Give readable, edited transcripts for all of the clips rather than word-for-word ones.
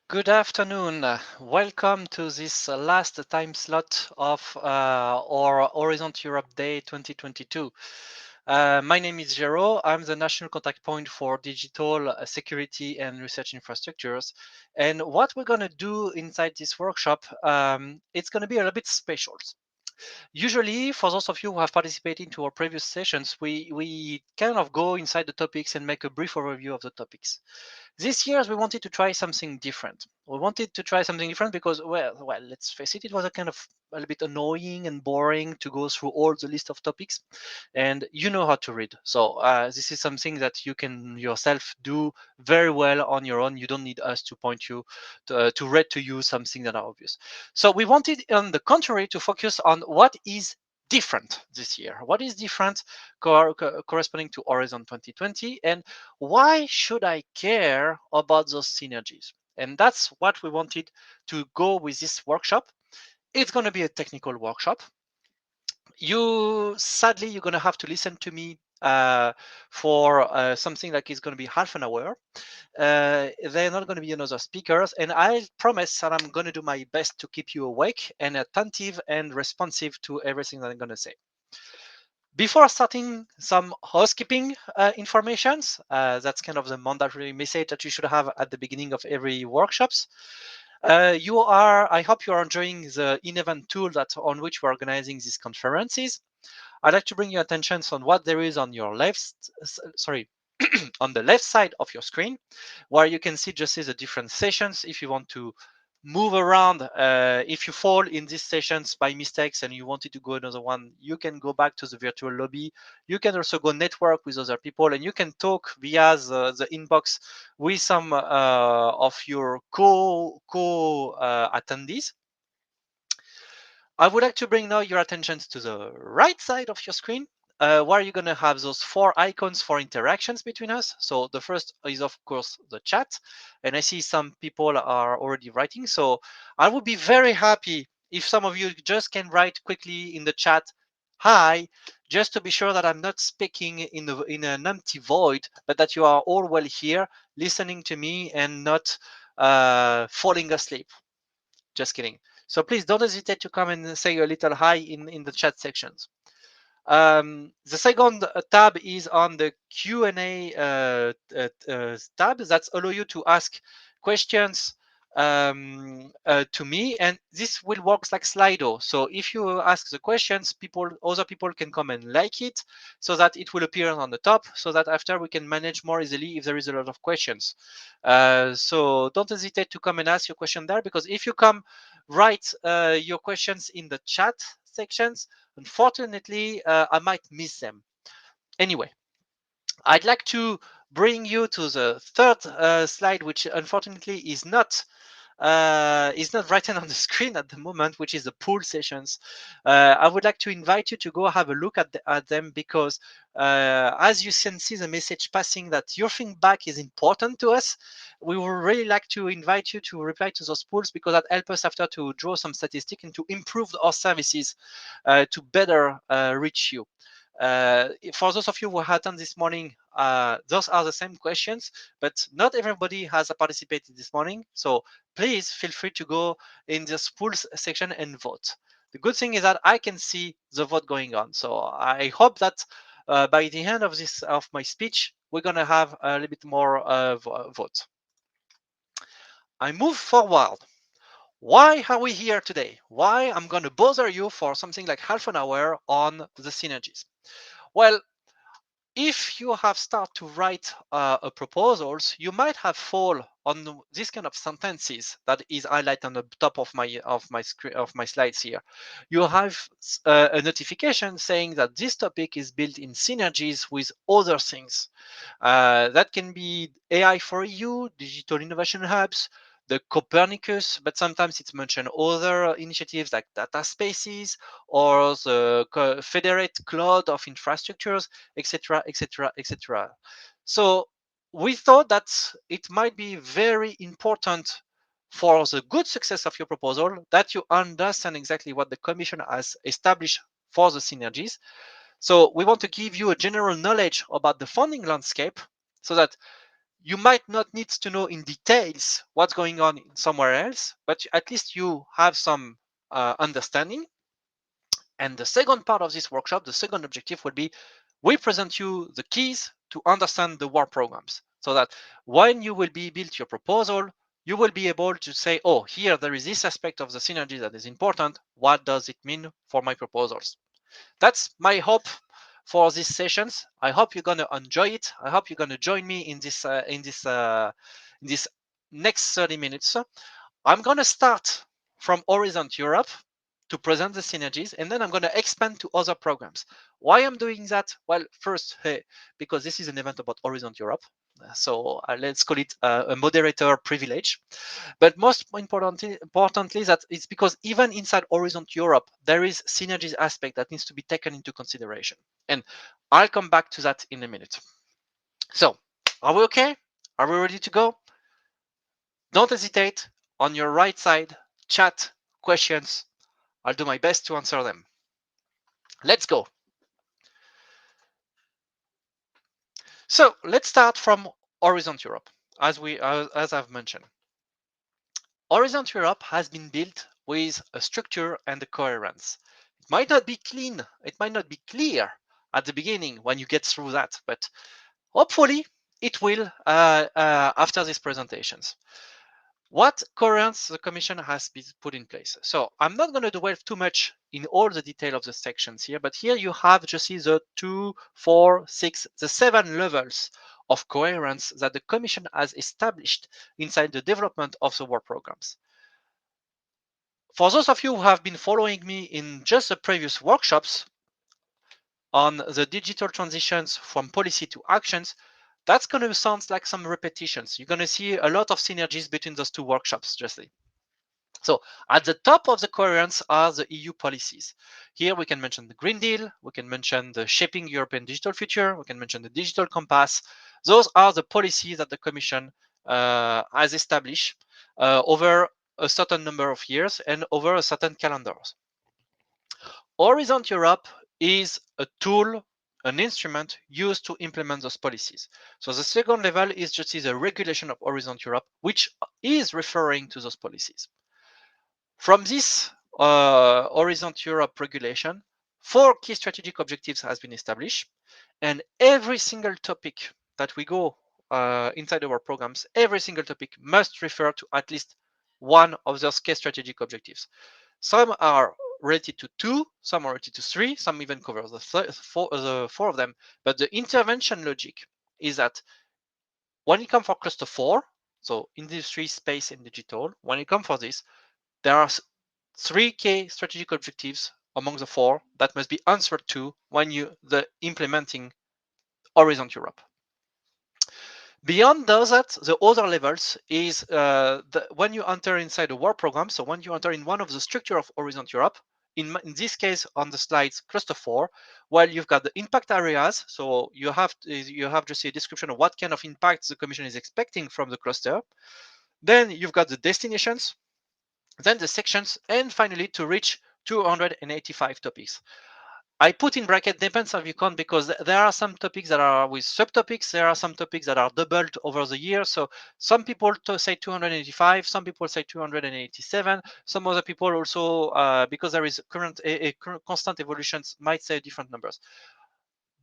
Good afternoon. Welcome to this last time slot of our Horizon Europe Day 2022. My name is Jero. I'm the national contact point for digital security and research infrastructures. And what we're going to do inside this workshop, it's going to be a little bit special. Usually, for those of you who have participated to our previous sessions, we kind of go inside the topics and make a brief overview of the topics. This year, we wanted to try something different. We wanted to try something different because, well, let's face it, it was a little bit annoying and boring to go through all the list of topics, and you know how to read. So this is something that you can yourself do very well on your own. You don't need us to point you to read to you something that are obvious. So we wanted, on the contrary, to focus on what is different this year. What is different corresponding to Horizon 2020, and why should I care about those synergies? And that's what we wanted to go with this workshop. It's going to be a technical workshop. Sadly, you're going to have to listen to me for something like it's going to be half an hour. They're not going to be another speakers, and I promise that I'm going to do my best to keep you awake and attentive and responsive to everything that I'm going to say. Before starting, some housekeeping informations. That's kind of the mandatory message that you should have at the beginning of every workshops. I hope you are enjoying the in-event tool that on which we're organizing these conferences. I'd like to bring your attention on what there is on your left, sorry, on the left side of your screen, where you can see just the different sessions. If you want to move around, if you fall in these sessions by mistakes and you wanted to go another one, you can go back to the virtual lobby. You can also go network with other people, and you can talk via the inbox with some of your attendees. I would like to bring now your attention to the right side of your screen, where you're going to have those four icons for interactions between us. So the first is, of course, the chat. And I see some people are already writing. So I would be very happy if some of you just can write quickly in the chat, hi, just to be sure that I'm not speaking in an empty void, but that you are all well here, listening to me and not falling asleep. Just kidding. So please don't hesitate to come and say a little hi in the chat sections. The second tab is on the Q&A tab that allow you to ask questions to me, and this will work like Slido. So if you ask the questions, other people can come and like it, so that it will appear on the top, so that after we can manage more easily if there is a lot of questions. So don't hesitate to come and ask your question there, because if you come write your questions in the chat sections, unfortunately, I might miss them. Anyway, I'd like to bring you to the third slide, which unfortunately is not written on the screen at the moment, which is the pool sessions. I would like to invite you to go have a look at them, because as you can see the message passing that your feedback is important to us. We would really like to invite you to reply to those pools, because that helps us after to draw some statistics and to improve our services to better reach you. For those of you who attended this morning, those are the same questions, but not everybody has participated this morning. So please feel free to go in the pools section and vote. The good thing is that I can see the vote going on. So I hope that by the end of my speech, we're gonna have a little bit more vote. I move forward. Why are we here today? Why I'm gonna bother you for something like half an hour on the synergies? Well, if you have started to write a proposals, you might have fall on this kind of sentences that is highlighted on the top of my screen of my slides here. You have a notification saying that this topic is built in synergies with other things. That can be AI for EU, digital innovation hubs, the Copernicus, but sometimes it's mentioned other initiatives like data spaces or the federate cloud of infrastructures, etc., etc., etc. So we thought that it might be very important for the good success of your proposal that you understand exactly what the Commission has established for the synergies. So we want to give you a general knowledge about the funding landscape, so that You might not need to know in details what's going on somewhere else, but at least you have some understanding. And the second part of this workshop, the second objective will be, we present you the keys to understand the war programs, so that when you will be built your proposal, you will be able to say, oh, here there is this aspect of the synergy that is important. What does it mean for my proposals? That's my hope for these sessions. I hope you're gonna enjoy it. I hope you're gonna join me in this next 30 minutes. I'm gonna start from Horizon Europe to present the synergies, and then I'm going to expand to other programs. Why I'm doing that? Well, first, hey, because this is an event about Horizon Europe, so let's call it a moderator privilege. But most importantly, that it's because even inside Horizon Europe, there is synergies aspect that needs to be taken into consideration, and I'll come back to that in a minute. So, are we okay? Are we ready to go? Don't hesitate. On your right side, chat, questions. I'll do my best to answer them. Let's go. So let's start from Horizon Europe, as I've mentioned. Horizon Europe has been built with a structure and a coherence. It might not be clean, it might not be clear at the beginning when you get through that, but hopefully it will after these presentations. What coherence the Commission has been put in place. So I'm not going to dwell too much in all the detail of the sections here, but here you have just see the 2, 4, 6, the 7 levels of coherence that the Commission has established inside the development of the work programs. For those of you who have been following me in just the previous workshops on the digital transitions from policy to actions, that's going to sound like some repetitions. You're going to see a lot of synergies between those two workshops, justly. So at the top of the coherence are the EU policies. Here we can mention the Green Deal, we can mention the Shaping European Digital Future, we can mention the Digital Compass. Those are the policies that the Commission has established over a certain number of years and over a certain calendars. Horizon Europe is a tool, an instrument used to implement those policies. So the second level is just the regulation of Horizon Europe, which is referring to those policies. From this Horizon Europe regulation, 4 key strategic objectives has been established, and every single topic that we go inside our programs, every single topic must refer to at least one of those key strategic objectives. Some are related to 2, some are related to 3, some even cover the 4 of them. But the intervention logic is that when it comes for cluster 4, so industry, space, and digital, when it comes for this, there are 3 key strategic objectives among the 4 that must be answered to when the implementing Horizon Europe. Beyond that, the other levels is when you enter inside a work program. So when you enter in one of the structure of Horizon Europe, in this case on the slides cluster 4, well, you've got the impact areas. So you have just a description of what kind of impact the Commission is expecting from the cluster. Then you've got the destinations, then the sections, and finally to reach 285 topics. I put in bracket depends on you count, because there are some topics that are with subtopics. There are some topics that are doubled over the year. So some people say 285, some people say 287. Some other people also, because there is a constant evolutions, might say different numbers.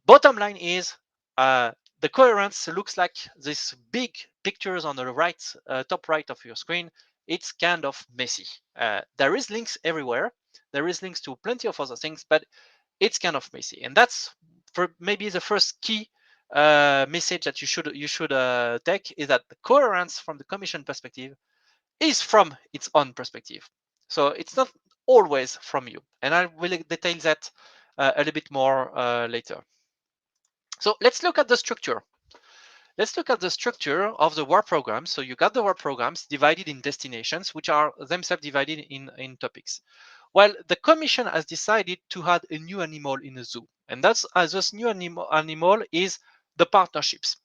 Bottom line is the coherence looks like these big pictures on the right, top right of your screen. It's kind of messy. There is links everywhere. There is links to plenty of other things, but it's kind of messy. And that's for maybe the first key message that you should take, is that the coherence from the Commission perspective is from its own perspective. So it's not always from you. And I will detail that a little bit more later. So let's look at the structure. Let's look at the structure of the work programs. So you got the work programs divided in destinations, which are themselves divided in topics. Well, the Commission has decided to add a new animal in the zoo. And that's this new animal is the partnerships.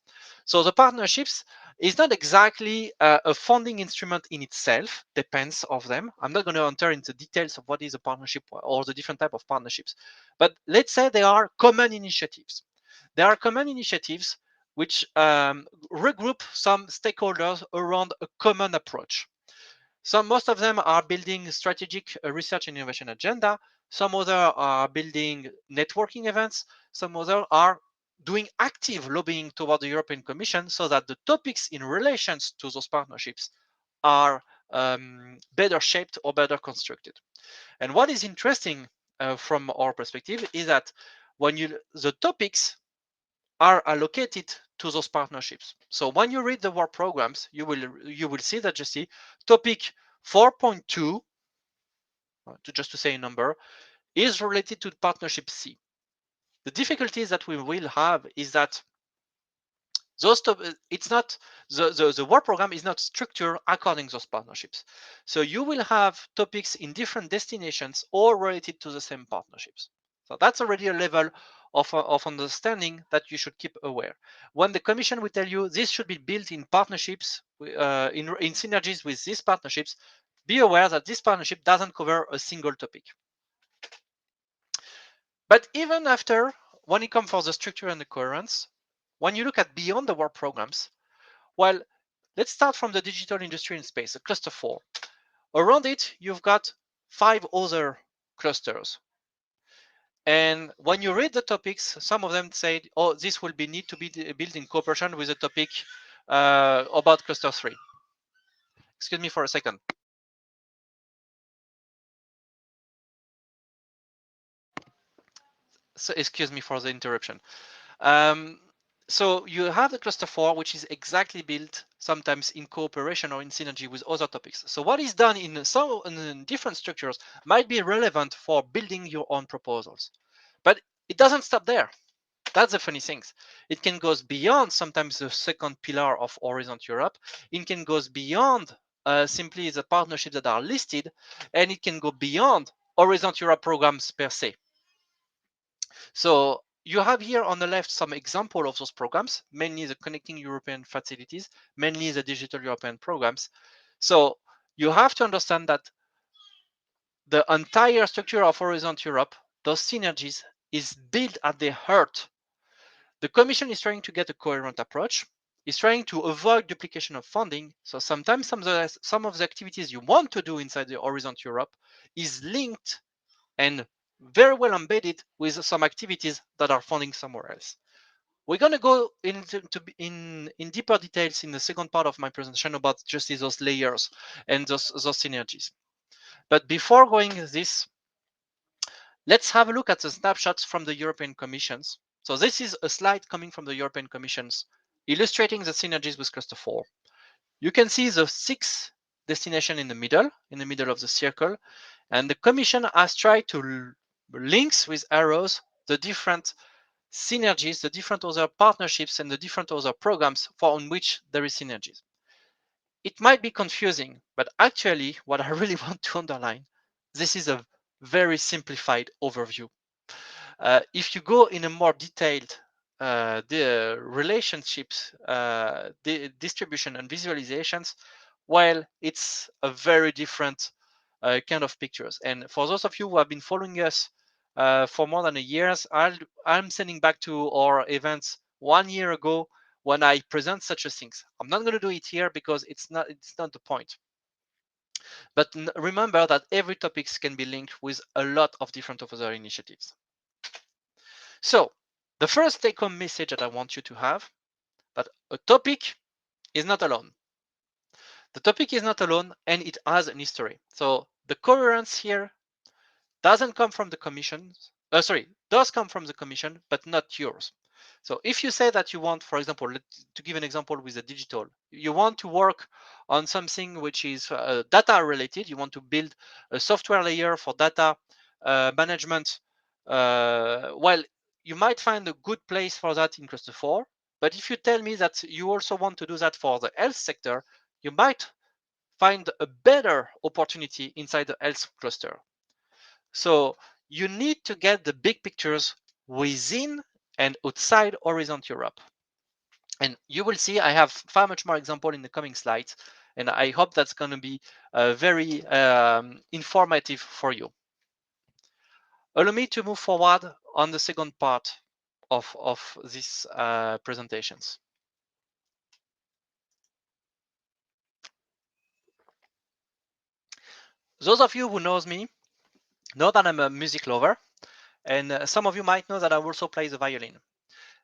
So the partnerships is not exactly a funding instrument in itself, depends of them. I'm not going to enter into details of what is a partnership or the different type of partnerships. But let's say they are common initiatives. There are common initiatives which regroup some stakeholders around a common approach. Most of them are building strategic research and innovation agenda. Some other are building networking events. Some other are doing active lobbying toward the European Commission so that the topics in relations to those partnerships are better shaped or better constructed. And what is interesting from our perspective is that when the topics are allocated to those partnerships. So when you read the work programs, you will see that just see topic 4.2, to say a number, is related to partnership C. The difficulties that we will have is that it's not the work program is not structured according to those partnerships. So you will have topics in different destinations all related to the same partnerships. So that's already a level of understanding that you should keep aware. When the commission will tell you this should be built in partnerships, in synergies with these partnerships, be aware that this partnership doesn't cover a single topic. But even after, when it comes for the structure and the coherence, when you look at beyond the work programs, well, let's start from the digital industry and space, a cluster 4. Around it, you've got 5 other clusters. And when you read the topics, some of them say, oh, this will need to be built in cooperation with a topic about cluster 3. Excuse me for a second. So excuse me for the interruption. So you have the cluster 4, which is exactly built sometimes in cooperation or in synergy with other topics. So what is done in different structures might be relevant for building your own proposals. But it doesn't stop there. That's the funny things. It can go beyond sometimes the second pillar of Horizon Europe. It can go beyond simply the partnerships that are listed, and it can go beyond Horizon Europe programs per se. So you have here on the left some example of those programs, mainly the Connecting European Facilities, mainly the Digital European programs. So you have to understand that the entire structure of Horizon Europe, those synergies, is built at the heart. The Commission is trying to get a coherent approach, is trying to avoid duplication of funding. So sometimes some of the activities you want to do inside the Horizon Europe is linked and very well embedded with some activities that are funding somewhere else. We're going to go in deeper details in the second part of my presentation about just those layers and those synergies. But before going this, let's have a look at the snapshots from the European Commissions. So this is a slide coming from the European Commissions illustrating the synergies with cluster 4. You can see the 6 destination in the middle of the circle, and the Commission has tried to links with arrows the different synergies, the different other partnerships, and the different other programs on which there is synergies. It might be confusing, but actually what I really want to underline, this is a very simplified overview. If you go in a more detailed the relationships, the distribution and visualizations, well, it's a very different kind of pictures. And for those of you who have been following us for more than a year, I'm sending back to our events 1 year ago when I present such a things. I'm not going to do it here because it's not the point. But remember that every topic can be linked with a lot of different other initiatives. So the first take-home message that I want you to have, that a topic is not alone. The topic is not alone and it has an history. So the coherence here doesn't come from the commission, does come from the commission, but not yours. So if you say that you want, for example, to give an example with the digital, you want to work on something which is data related, you want to build a software layer for data management, well, you might find a good place for that in cluster 4. But if you tell me that you also want to do that for the health sector, you might find a better opportunity inside the health cluster. So you need to get the big pictures within and outside Horizon Europe. And you will see I have far much more example in the coming slides. And I hope that's going to be very informative for you. Allow me to move forward on the second part of these presentations. Those of you who knows me know that I'm a music lover, and some of you might know that I also play the violin.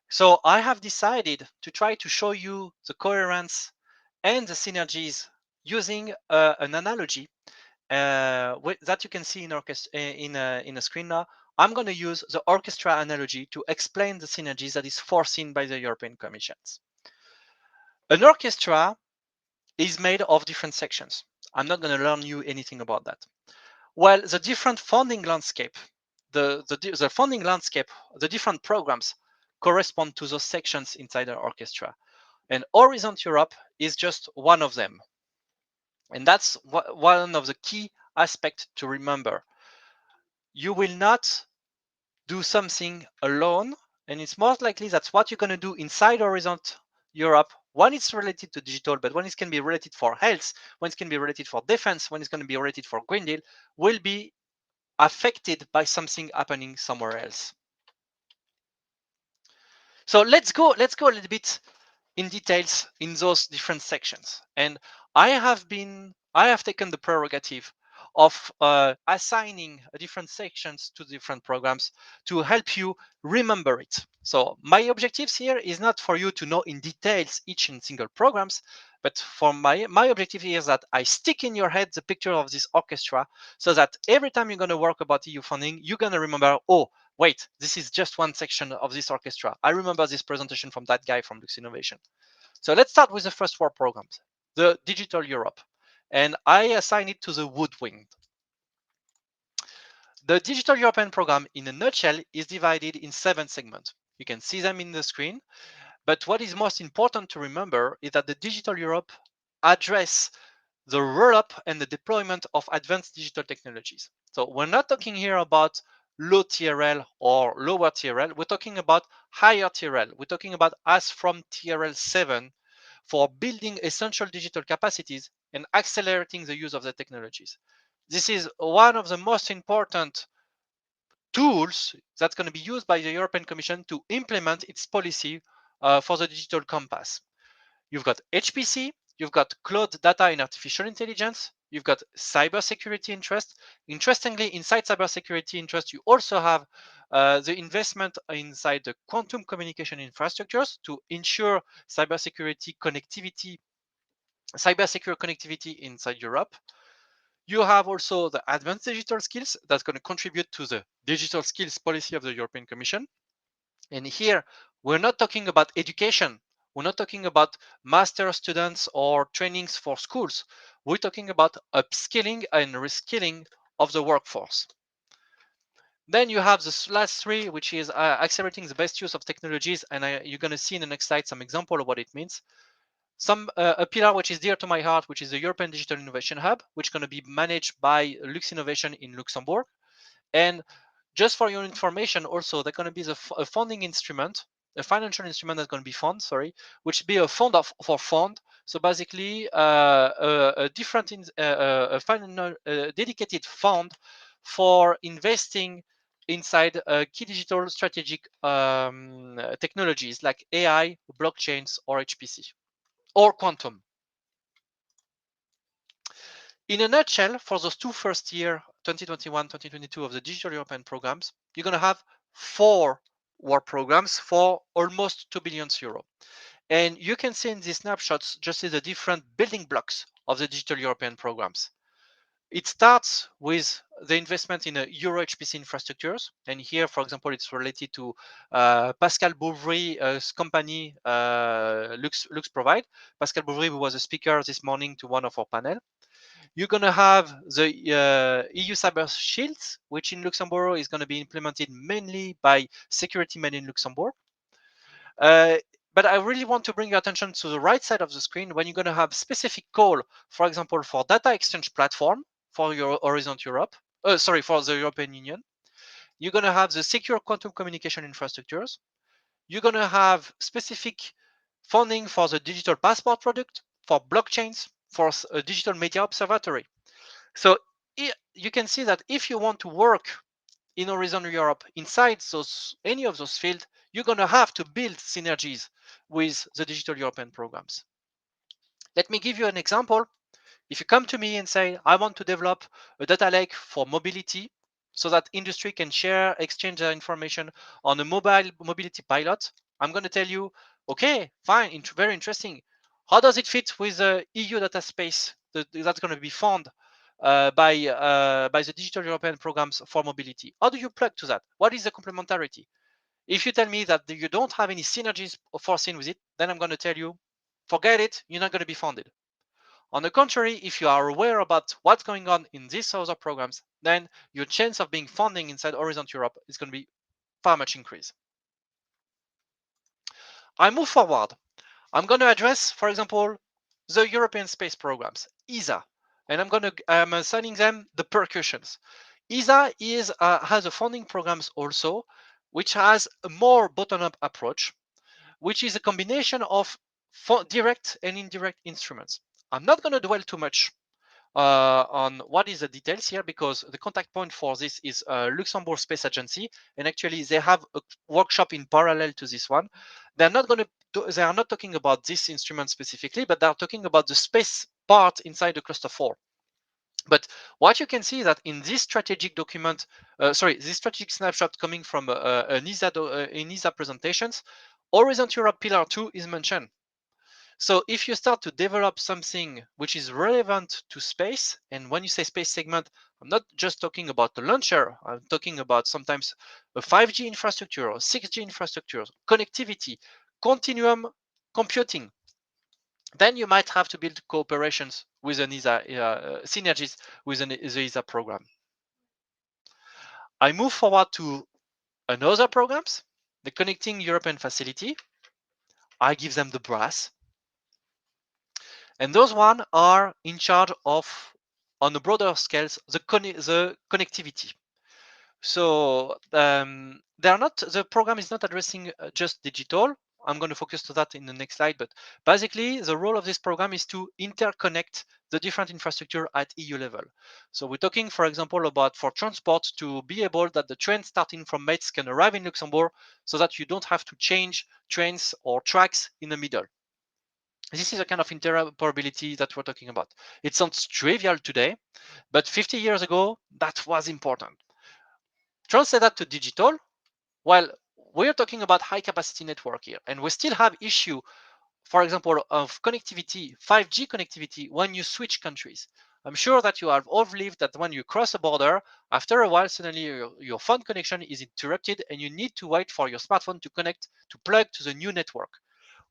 So I have decided to try to show you the coherence and the synergies using an analogy that you can see in in a screen now. I'm going to use the orchestra analogy to explain the synergies that is foreseen by the European Commissions. An orchestra is made of different sections. I'm not going to learn you anything about that. Well, the different funding landscape, the funding landscape, the different programs correspond to those sections inside the orchestra. And Horizon Europe is just one of them. And that's one of the key aspects to remember. You will not do something alone, and it's most likely that's what you're going to do inside Horizon Europe when it's related to digital, but when it can be related for health, when it can be related for defense, when it's going to be related for Green Deal, will be affected by something happening somewhere else. So let's go a little bit in details in those different sections. And I have taken the prerogative of assigning different sections to different programs to help you remember it. So my objectives here is not for you to know in details each and single programs, but for my objective here is that I stick in your head the picture of this orchestra, so that every time you're going to work about EU funding, you're going to remember, oh, wait, this is just one section of this orchestra. I remember this presentation from that guy from Lux Innovation. So let's start with the first four programs, the Digital Europe. And I assign it to the woodwind. The Digital European program, in a nutshell, is divided in 7 segments. You can see them in the screen. But what is most important to remember is that the Digital Europe address the roll-up and the deployment of advanced digital technologies. So we're not talking here about low TRL or lower TRL. We're talking about higher TRL. We're talking about as from TRL 7 for building essential digital capacities and accelerating the use of the technologies. This is one of the most important tools that's going to be used by the European Commission to implement its policy for the digital compass. You've got HPC, you've got cloud data and artificial intelligence, you've got cybersecurity interest. Interestingly, inside cybersecurity interest, you also have the investment inside the quantum communication infrastructures to ensure cybersecurity connectivity, cybersecure connectivity inside Europe. You have also the advanced digital skills that's going to contribute to the digital skills policy of the European Commission. And here, we're not talking about education. We're not talking about master students or trainings for schools. We're talking about upskilling and reskilling of the workforce. Then you have the last three, which is accelerating the best use of technologies. And you're going to see in the next slide some example of what it means. A pillar which is dear to my heart, which is the European Digital Innovation Hub, which is going to be managed by Lux Innovation in Luxembourg. And just for your information, also, they're going to be a funding instrument, a financial instrument that's going to be fund, sorry, which be a fund for fund. So basically, a different, a final, dedicated fund for investing inside key digital strategic technologies like AI, blockchains, or HPC, or quantum. In a nutshell, for those two first year, 2021, 2022 of the Digital European programs, you're going to have 4 work programs for almost 2 billion euro. And you can see in these snapshots just the different building blocks of the Digital European programs. It starts with the investment in Euro HPC infrastructures. And here, for example, it's related to Pascal Bouvry's company, Lux Provide. Pascal Bouvry, who was a speaker this morning to one of our panel. You're going to have the EU Cyber Shields, which in Luxembourg is going to be implemented mainly by Security Men in Luxembourg. But I really want to bring your attention to the right side of the screen when you're going to have specific call, for example, for data exchange platform for your Horizon Europe, for the European Union. You're going to have the secure quantum communication infrastructures. You're going to have specific funding for the digital passport product, for blockchains, for a digital media observatory. So you can see that if you want to work in Horizon Europe inside any of those fields, you're going to have to build synergies with the Digital European programs. Let me give you an example. If you come to me and say, I want to develop a data lake for mobility so that industry can share, exchange their information on a mobile mobility pilot, I'm going to tell you, okay, fine, very interesting. How does it fit with the EU data space that's going to be found by the Digital European programs for mobility? How do you plug to that? What is the complementarity? If you tell me that you don't have any synergies foreseen with it, then I'm going to tell you, forget it, you're not going to be funded. On the contrary, if you are aware about what's going on in these other programs, then your chance of being funding inside Horizon Europe is going to be far much increased. I move forward. I'm going to address, for example, the European space programs, ESA, and I'm assigning them the percussions. ESA has a funding programs also, which has a more bottom-up approach, which is a combination of direct and indirect instruments. I'm not going to dwell too much on what is the details here, because the contact point for this is Luxembourg Space Agency, and actually they have a workshop in parallel to this one. They are not talking about this instrument specifically, but they are talking about the space part inside the cluster 4. But what you can see that in this strategic document, this strategic snapshot coming from an ESA presentations, Horizon Europe Pillar 2 is mentioned. So if you start to develop something which is relevant to space, and when you say space segment, I'm not just talking about the launcher, I'm talking about sometimes a 5G infrastructure or 6G infrastructure, connectivity, continuum computing. Then you might have to build cooperations with an ESA, synergies with the ESA program. I move forward to another programs, the Connecting European Facility. I give them the brass. And those one are in charge of, on the broader scales, the connectivity. So the program is not addressing just digital. I'm going to focus to that in the next slide, but basically the role of this program is to interconnect the different infrastructure at EU level. So we're talking, for example, about for transport to be able that the train starting from Metz can arrive in Luxembourg so that you don't have to change trains or tracks in the middle. This is a kind of interoperability that we're talking about. It sounds trivial today, but 50 years ago, that was important. Translate that to digital. Well, we're talking about high capacity network here, and we still have issue, for example, of connectivity, 5G connectivity, when you switch countries. I'm sure that you have all lived that when you cross a border, after a while, suddenly your phone connection is interrupted and you need to wait for your smartphone to connect, to plug to the new network.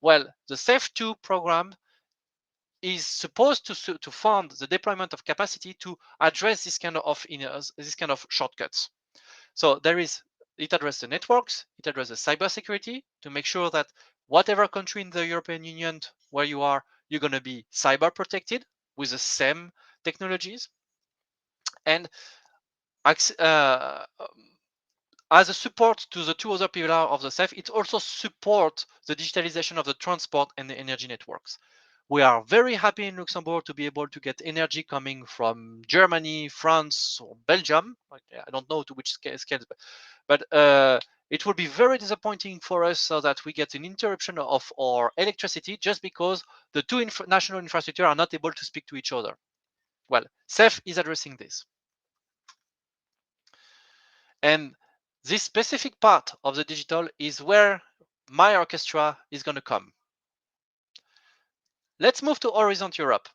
Well, the SAFE2 program is supposed to fund the deployment of capacity to address this kind of shortcuts. So it addresses the networks, it addresses cybersecurity to make sure that whatever country in the European Union where you are, you're going to be cyber protected with the same technologies. And as a support to the two other pillars of the SAFE, it also supports the digitalization of the transport and the energy networks. We are very happy in Luxembourg to be able to get energy coming from Germany, France, or Belgium. I don't know to which scale, but it will be very disappointing for us so that we get an interruption of our electricity just because the two national infrastructure are not able to speak to each other. Well, CEF is addressing this. And this specific part of the digital is where my orchestra is going to come. Let's move to Horizon Europe.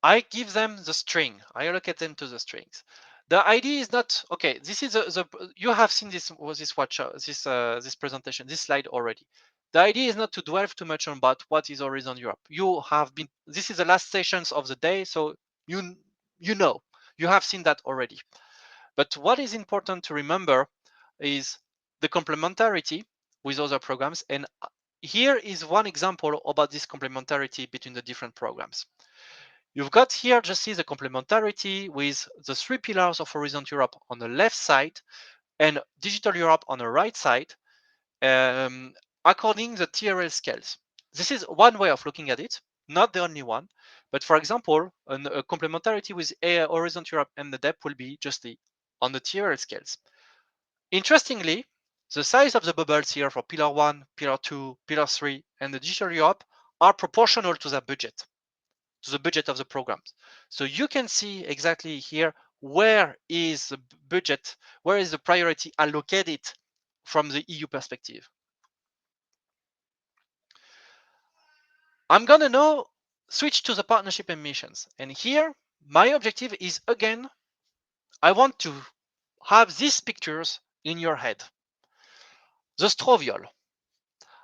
I give them the string. I allocate them to the strings. The idea is not okay. This is you have seen this this presentation, this slide already. The idea is not to dwell too much on about what is Horizon Europe. You have been. This is the last sessions of the day, so you know you have seen that already. But what is important to remember is the complementarity with other programs. And here is one example about this complementarity between the different programs. You've got here, just see the complementarity with the three pillars of Horizon Europe on the left side and Digital Europe on the right side, according the TRL scales. This is one way of looking at it, not the only one. But for example, a complementarity with Horizon Europe and the DEP will be just on the TRL scales. Interestingly, the size of the bubbles here for Pillar 1, Pillar 2, Pillar 3, and the Digital Europe are proportional to their budget. to the budget of the programs. So you can see exactly here where is the budget, where is the priority allocated from the EU perspective. I'm gonna now switch to the partnership and missions. And here, my objective is again, I want to have these pictures in your head. The stroviol.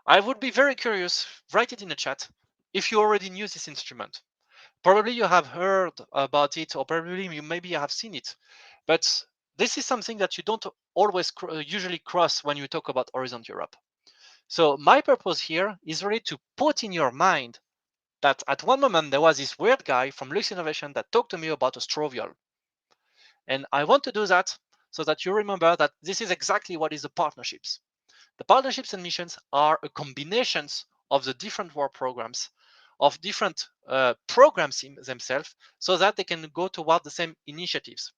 I would be very curious, write it in the chat, if you already knew this instrument. Probably you have heard about it, or probably you maybe have seen it. But this is something that you don't always usually cross when you talk about Horizon Europe. So my purpose here is really to put in your mind that at one moment there was this weird guy from Lux Innovation that talked to me about a stroviol. And I want to do that so that you remember that this is exactly what is the partnerships. The partnerships and missions are a combinations of the different work programs, of different programs themselves, so that they can go toward the same initiatives.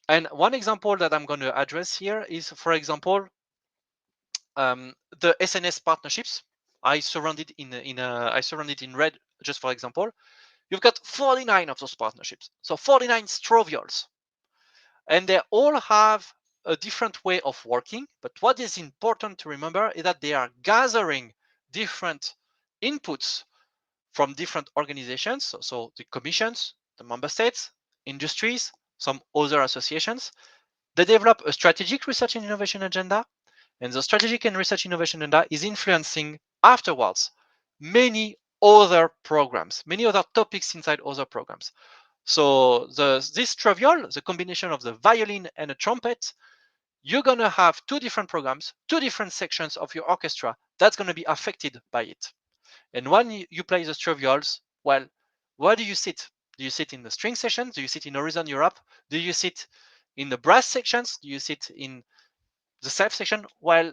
And one example that I'm going to address here is, for example, the SNS partnerships. I surrounded in red just for example. You've got 49 of those partnerships, so 49 stroviols, and they all have a different way of working. But what is important to remember is that they are gathering different inputs from different organizations, so the commissions, the member states, industries, some other associations. They develop a strategic research and innovation agenda, and the strategic and research innovation agenda is influencing afterwards many other programs, many other topics inside other programs. So this trivial, the combination of the violin and a trumpet, you're going to have two different programs, two different sections of your orchestra that's going to be affected by it. And when you play the trivials, well, where do you sit? Do you sit in the string sections? Do you sit in Horizon Europe? Do you sit in the brass sections? Do you sit in the self section? Well,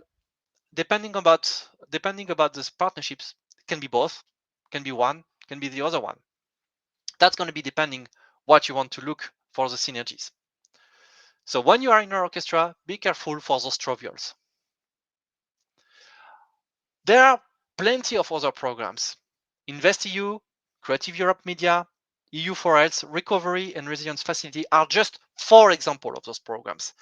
depending about these partnerships, it can be both, can be one, can be the other one. That's going to be depending what you want to look for the synergies. So when you are in an orchestra, be careful for those trivials. There are plenty of other programs. InvestEU, Creative Europe Media, EU for Health, Recovery and Resilience Facility are just 4 examples of those programs.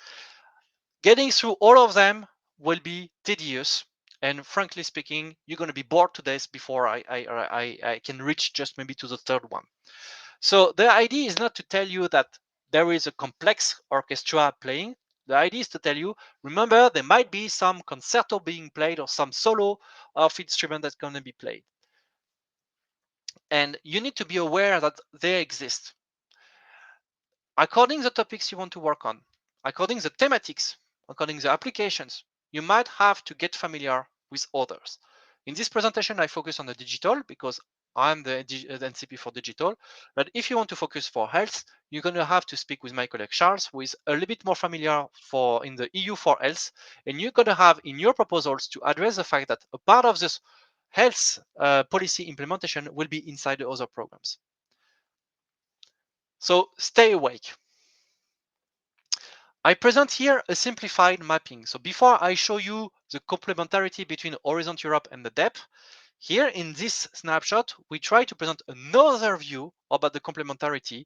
Getting through all of them will be tedious, and frankly speaking, you're going to be bored to death before I can reach just maybe to the third one. So the idea is not to tell you that there is a complex orchestra playing. The idea is to tell you, remember, there might be some concerto being played or some solo of instrument that's going to be played. And you need to be aware that they exist. According to the topics you want to work on, according to the thematics, according to the applications, you might have to get familiar with others. In this presentation, I focus on the digital because I'm the NCP for digital. But if you want to focus for health, you're going to have to speak with my colleague Charles, who is a little bit more familiar in the EU for health. And you're going to have in your proposals to address the fact that a part of this health policy implementation will be inside the other programs. So stay awake. I present here a simplified mapping. So before I show you the complementarity between Horizon Europe and the DEP, here in this snapshot, we try to present another view about the complementarity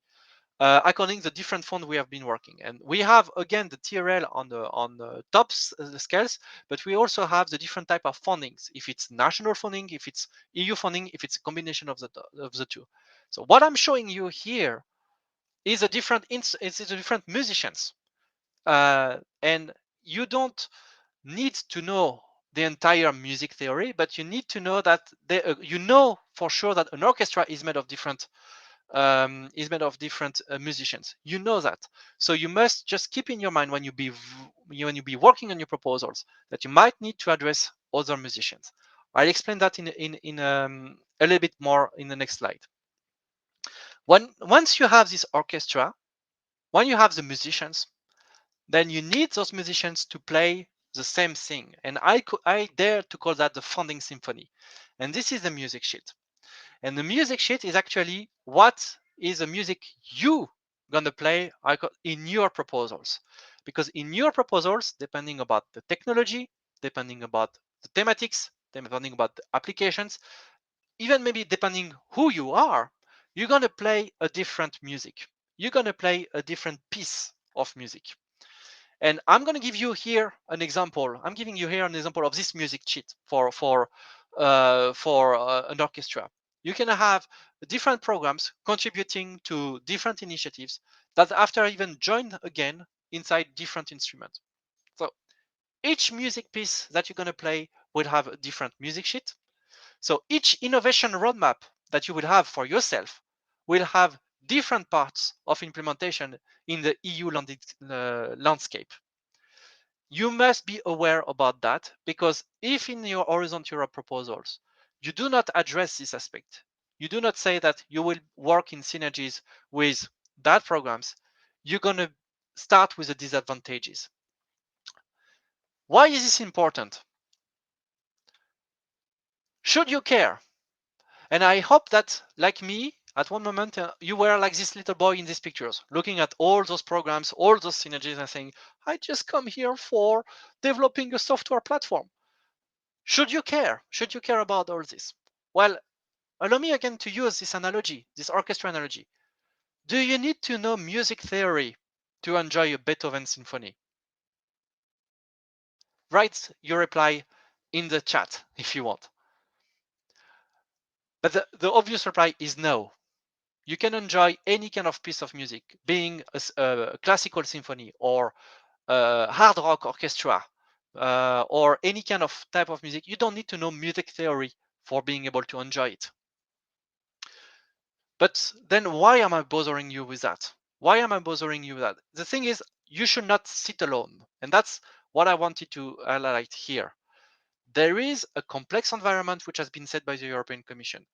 according to the different funds we have been working. And we have, again, the TRL on the top scales, but we also have the different type of fundings, if it's national funding, if it's EU funding, if it's a combination of the two. So what I'm showing you here is a different musicians. And you don't need to know the entire music theory, but you need to know that you know for sure that an orchestra is made of different musicians. You know that, so you must just keep in your mind when you be working on your proposals that you might need to address other musicians. I'll explain that in a little bit more in the next slide. Once you have this orchestra, when you have the musicians, then you need those musicians to play the same thing. And I dare to call that the funding symphony. And this is the music sheet. And the music sheet is actually what is the music you gonna play in your proposals. Because in your proposals, depending about the technology, depending about the thematics, depending about the applications, even maybe depending who you are, you're going to play a different music. You're going to play a different piece of music. And I'm going to give you here an example. I'm giving you here an example of this music sheet for an orchestra. You can have different programs contributing to different initiatives that after even join again inside different instruments. So each music piece that you're going to play will have a different music sheet. So each innovation roadmap that you will have for yourself will have different parts of implementation in the EU landscape. You must be aware about that, because if in your Horizon Europe proposals you do not address this aspect, you do not say that you will work in synergies with that programs, you're going to start with the disadvantages. Why is this important? Should you care? And I hope that, like me, at one moment you were like this little boy in these pictures, looking at all those programs, all those synergies, and saying, I just come here for developing a software platform. Should you care? Should you care about all this? Well, allow me again to use this analogy, this orchestra analogy. Do you need to know music theory to enjoy a Beethoven symphony? Write your reply in the chat if you want. But the obvious reply is no. You can enjoy any kind of piece of music, being a classical symphony or a hard rock orchestra or any kind of type of music. You don't need to know music theory for being able to enjoy it. But then why am I bothering you with that? Why am I bothering you with that? The thing is, you should not sit alone. And that's what I wanted to highlight here. There is a complex environment which has been set by the European Commission.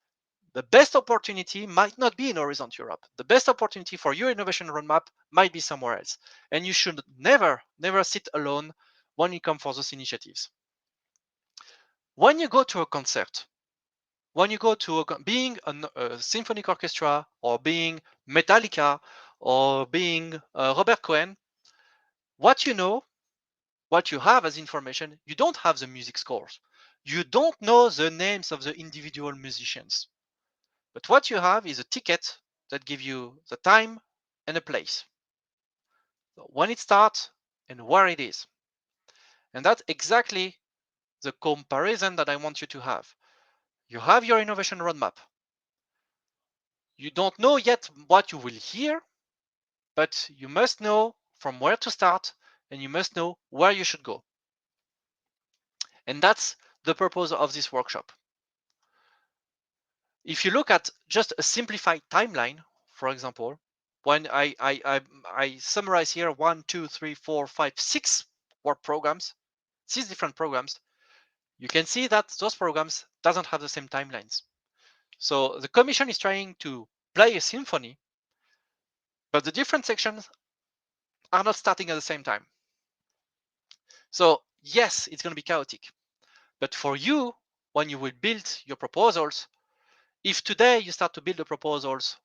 The best opportunity might not be in Horizon Europe. The best opportunity for your innovation roadmap might be somewhere else. And you should never, never sit alone when you come for those initiatives. When you go to a concert, when you go to being a symphonic orchestra or being Metallica or being Robert Cohen, what you know, what you have as information, you don't have the music scores. You don't know the names of the individual musicians. But what you have is a ticket that gives you the time and a place, so when it starts and where it is. And that's exactly the comparison that I want you to have. You have your innovation roadmap. You don't know yet what you will hear, but you must know from where to start and you must know where you should go. And that's the purpose of this workshop. If you look at just a simplified timeline, for example, when I summarize here 1, 2, 3, 4, 5, 6 work programs, 6 different programs, you can see that those programs doesn't have the same timelines. So the commission is trying to play a symphony, but the different sections are not starting at the same time. So yes, it's going to be chaotic. But for you, when you will build your proposals, if today you start to build the proposals,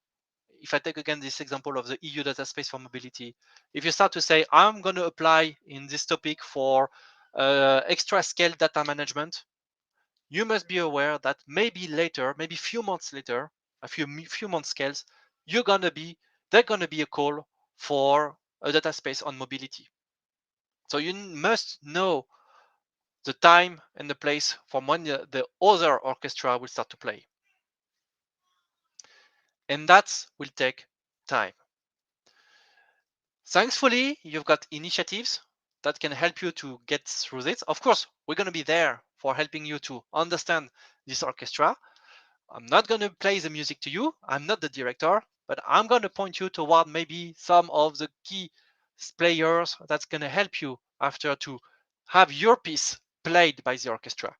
if I take again this example of the EU data space for mobility, if you start to say, I'm going to apply in this topic for extra scale data management, you must be aware that maybe later, maybe few months later, a few months scales, there's going to be a call for a data space on mobility. So you must know the time and the place from when the other orchestra will start to play. And that will take time. Thankfully, you've got initiatives that can help you to get through this. Of course, we're going to be there for helping you to understand this orchestra. I'm not going to play the music to you. I'm not the director, but I'm going to point you toward maybe some of the key players that's going to help you after to have your piece played by the orchestra.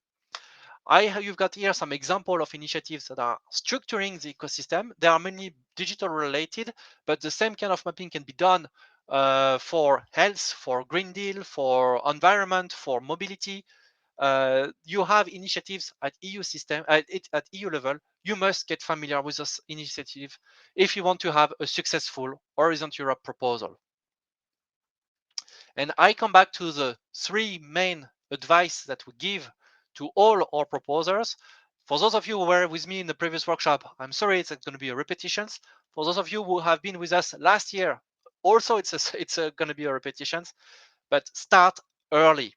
You've got here some example of initiatives that are structuring the ecosystem. There are many digital related, but the same kind of mapping can be done for health, for Green Deal, for environment, for mobility. You have initiatives at EU system at EU level. You must get familiar with this initiative if you want to have a successful Horizon Europe proposal. And I come back to the 3 main advice that we give to all our proposers. For those of you who were with me in the previous workshop, I'm sorry, it's going to be a repetitions. For those of you who have been with us last year, also it's going to be a repetitions, but start early.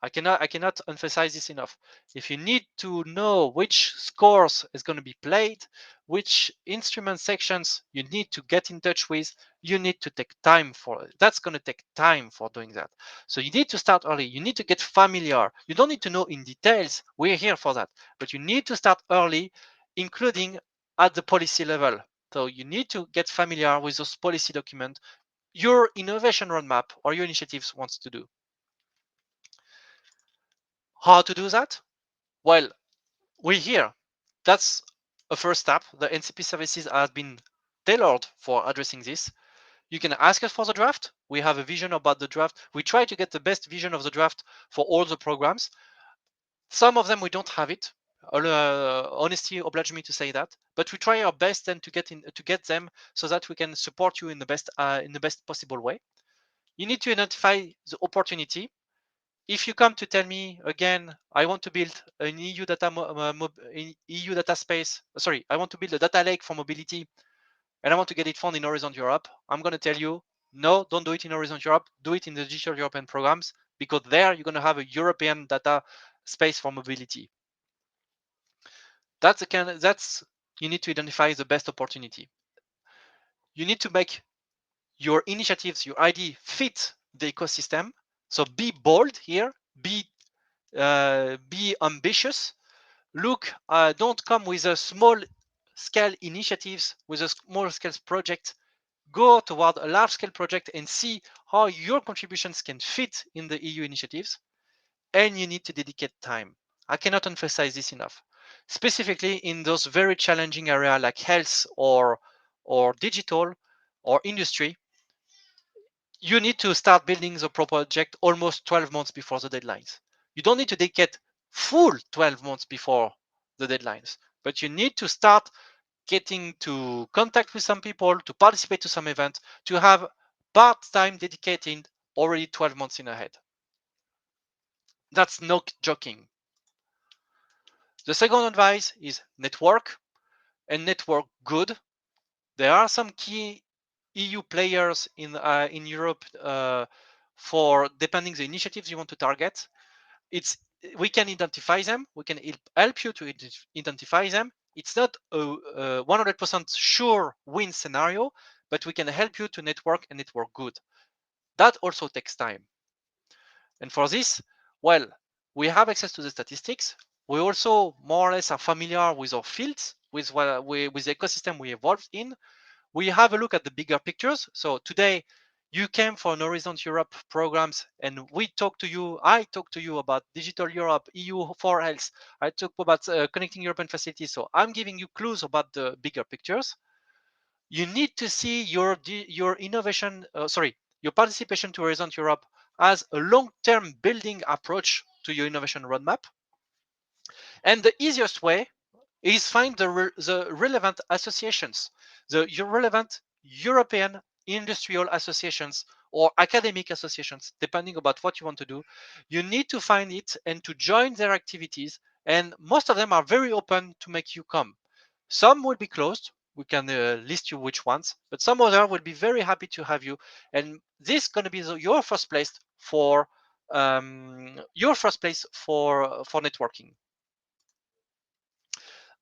I cannot emphasize this enough. If you need to know which scores is going to be played, which instrument sections you need to get in touch with, you need to take time for it. That's going to take time for doing that. So you need to start early. You need to get familiar. You don't need to know in details. We're here for that. But you need to start early, including at the policy level. So you need to get familiar with those policy documents your innovation roadmap or your initiatives wants to do. How to do that? Well, we're here. That's a first step. The NCP services have been tailored for addressing this. You can ask us for the draft. We have a vision about the draft. We try to get the best vision of the draft for all the programs. Some of them we don't have it. Honesty oblige me to say that, but we try our best then to get them so that we can support you in the best possible way. You need to identify the opportunity. If you come to tell me again, I want to build an EU data space. Sorry, I want to build a data lake for mobility, and I want to get it found in Horizon Europe. I'm going to tell you, no, don't do it in Horizon Europe. Do it in the Digital European programs, because there you're going to have a European data space for mobility. That's you need to identify the best opportunity. You need to make your initiatives, your ID fit the ecosystem. So be bold here. Be ambitious. Look, don't come with a small scale initiatives, with a small scale project. Go toward a large scale project and see how your contributions can fit in the EU initiatives. And you need to dedicate time. I cannot emphasize this enough. Specifically in those very challenging areas like health or digital or industry, you need to start building the project almost 12 months before the deadlines. You don't need to dedicate full 12 months before the deadlines, but you need to start getting to contact with some people, to participate to some event, to have part-time dedicated already 12 months in ahead. That's no joking. The second advice is network, and network good. There are some key EU players in Europe for depending the initiatives you want to target. We can identify them. We can help you to identify them. It's not a 100% sure win scenario, but we can help you to network and network good. That also takes time. And for this, well, we have access to the statistics. We also more or less are familiar with our fields, with the ecosystem we evolved in. We have a look at the bigger pictures. So today, you came for an Horizon Europe programs, and I talked to you about Digital Europe, EU for Health. I talked about connecting European facilities. So I'm giving you clues about the bigger pictures. You need to see your innovation, your participation to Horizon Europe as a long-term building approach to your innovation roadmap. And the easiest way is find the relevant associations, the relevant European industrial associations or academic associations, depending about what you want to do. You need to find it and to join their activities. And most of them are very open to make you come. Some will be closed. We can list you which ones, but some other will be very happy to have you. And this is going to be your first place for networking.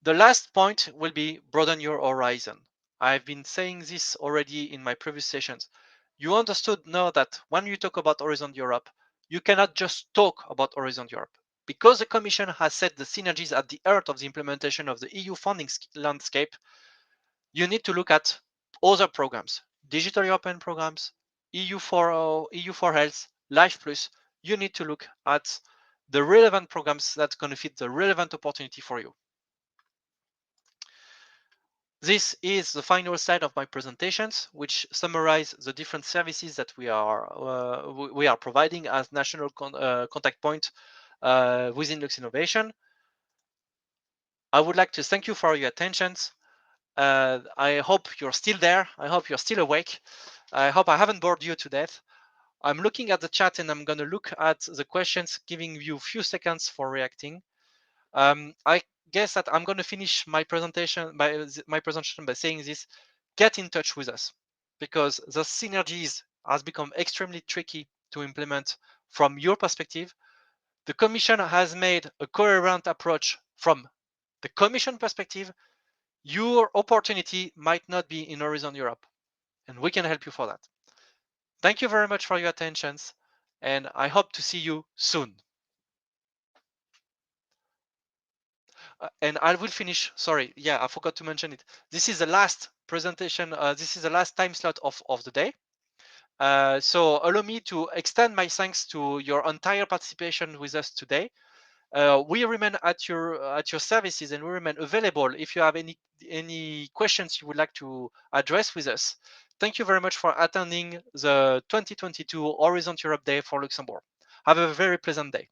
The last point will be broaden your horizon. I've been saying this already in my previous sessions. You understood now that when you talk about Horizon Europe, you cannot just talk about Horizon Europe. Because the Commission has set the synergies at the heart of the implementation of the EU funding landscape, you need to look at other programs, Digital European programs, EU for Health, Life Plus. You need to look at the relevant programs that's going to fit the relevant opportunity for you. This is the final slide of my presentations, which summarize the different services that we are providing as national contact point within Lux Innovation. I would like to thank you for your attention. I hope you're still there. I hope you're still awake. I hope I haven't bored you to death. I'm looking at the chat and I'm going to look at the questions, giving you a few seconds for reacting. I guess that I'm going to finish my presentation by saying this: get in touch with us, because the synergies has become extremely tricky to implement from your perspective. The Commission has made a coherent approach from the Commission perspective. Your opportunity might not be in Horizon Europe, and we can help you for that. Thank you very much for your attentions, and I hope to see you soon. And I will finish. Sorry, yeah, I forgot to mention it. This is the last presentation. This is the last time slot of the day. So allow me to extend my thanks to your entire participation with us today. We remain at your services, and we remain available if you have any questions you would like to address with us. Thank you very much for attending the 2022 Horizon Europe Day for Luxembourg. Have a very pleasant day.